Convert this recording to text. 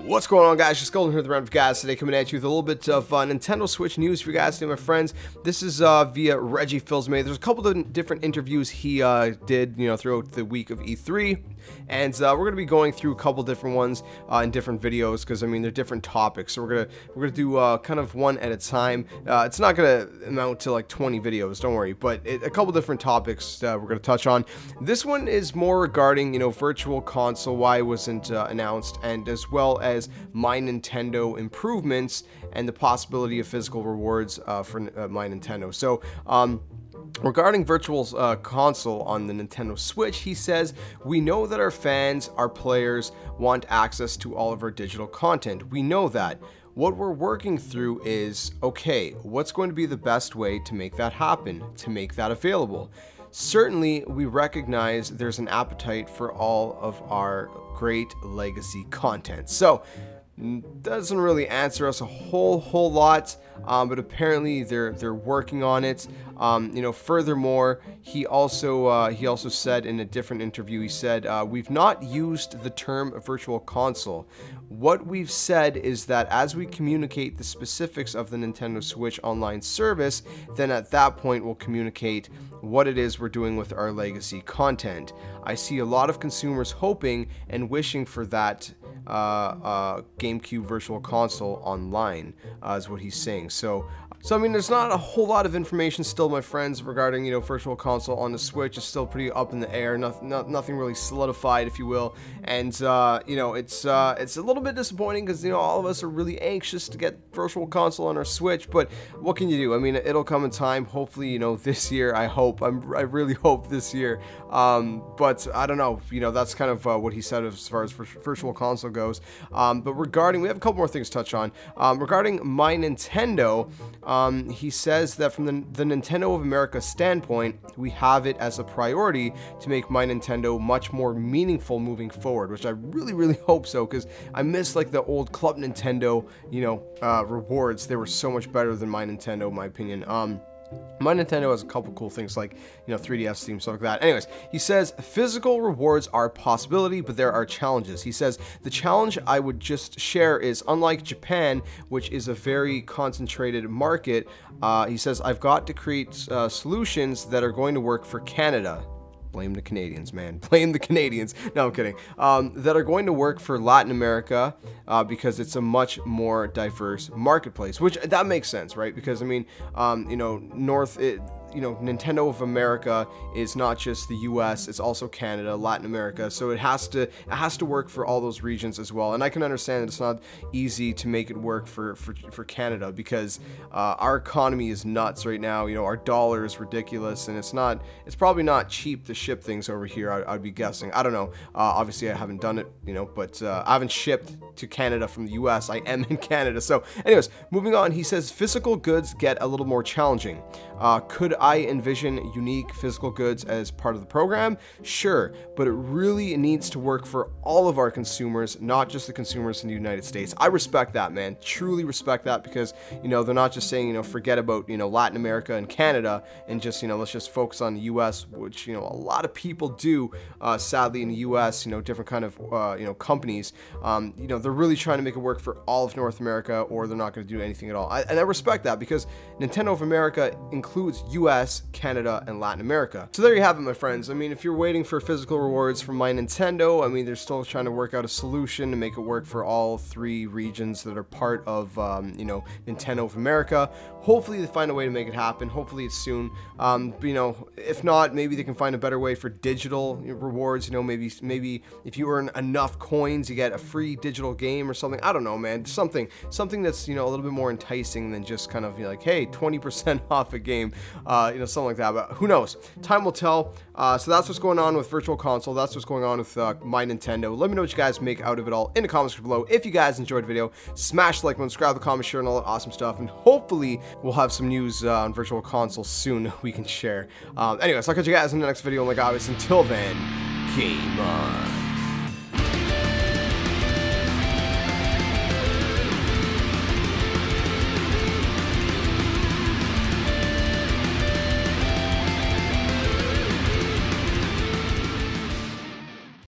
What's going on, guys? Just Golden here, the round of guys today, coming at you with a little bit of Nintendo Switch news for you guys today, my friends. This is via Reggie Fills Me. There's a couple of different interviews he did, throughout the week of E3, and we're gonna be going through a couple different ones in different videos because I mean they're different topics. So we're gonna do kind of one at a time. It's not gonna amount to like 20 videos, don't worry, but a couple different topics we're gonna touch on. This one is more regarding Virtual Console, why it wasn't announced, and as well as My Nintendo improvements and the possibility of physical rewards for My Nintendo. So regarding Virtual Console on the Nintendo Switch, he says, "We know that our fans, our players, want access to all of our digital content. We know that. What we're working through is, okay, what's going to be the best way to make that happen, to make that available? Certainly, we recognize there's an appetite for all of our great legacy content." So, doesn't really answer us a whole lot, but apparently they're working on it. Furthermore, he also said in a different interview, he said, "We've not used the term Virtual Console. What we've said is that as we communicate the specifics of the Nintendo Switch Online service, then at that point we'll communicate what it is we're doing with our legacy content. I see a lot of consumers hoping and wishing for that GameCube Virtual Console Online," is what he's saying. So I mean, there's not a whole lot of information still, my friends, regarding Virtual Console on the Switch. It's still pretty up in the air, nothing really solidified, if you will. And it's a little bit disappointing because all of us are really anxious to get Virtual Console on our Switch. But what can you do? I mean, it'll come in time. Hopefully, this year. I hope. I really hope this year. But I don't know. That's kind of what he said as far as Virtual Console goes. But we have a couple more things to touch on. Regarding My Nintendo. He says that from the Nintendo of America standpoint, we have it as a priority to make My Nintendo much more meaningful moving forward, which I really hope so, because I miss like the old Club Nintendo, rewards. They were so much better than My Nintendo, in my opinion. My Nintendo has a couple cool things like, 3DS theme, stuff like that. Anyways, he says, "Physical rewards are a possibility, but there are challenges." He says, "The challenge I would just share is, unlike Japan, which is a very concentrated market," he says, "I've got to create solutions that are going to work for Canada." Blame the Canadians, man. Blame the Canadians. No, I'm kidding. That are going to work for Latin America because it's a much more diverse marketplace, which that makes sense, right? Because I mean, Nintendo of America is not just the US, it's also Canada, Latin America, so it has to work for all those regions as well. And I can understand that it's not easy to make it work for Canada because our economy is nuts right now. Our dollar is ridiculous, and it's probably not cheap to ship things over here, I'd be guessing. I don't know. Obviously I haven't done it, but I haven't shipped to Canada from the US. I am in Canada. So anyways, moving on, he says physical goods get a little more challenging. Could I envision unique physical goods as part of the program? Sure, but it really needs to work for all of our consumers, not just the consumers in the United States. I respect that, man. Truly respect that, because they're not just saying forget about Latin America and Canada and just let's just focus on the US, which a lot of people do, sadly, in the US. Different kind of companies, they're really trying to make it work for all of North America, or they're not going to do anything at all. And I respect that, because Nintendo of America includes US, Canada, and Latin America. So there you have it, my friends. I mean, if you're waiting for physical rewards from My Nintendo, I mean, they're still trying to work out a solution to make it work for all three regions that are part of Nintendo of America. Hopefully they find a way to make it happen. Hopefully it's soon. If not, maybe they can find a better way for digital rewards. Maybe if you earn enough coins, you get a free digital game or something. I don't know, man. Something that's a little bit more enticing than just kind of like, hey, 20% off a game, something like that. But who knows? Time will tell. So that's what's going on with Virtual Console. That's what's going on with My Nintendo. Let me know what you guys make out of it all in the comments below. If you guys enjoyed the video, smash the like button, subscribe, the comment, share, and all that awesome stuff. And hopefully we'll have some news on Virtual Console soon we can share. Anyways, I'll catch you guys in the next video. And like always, until then, game on.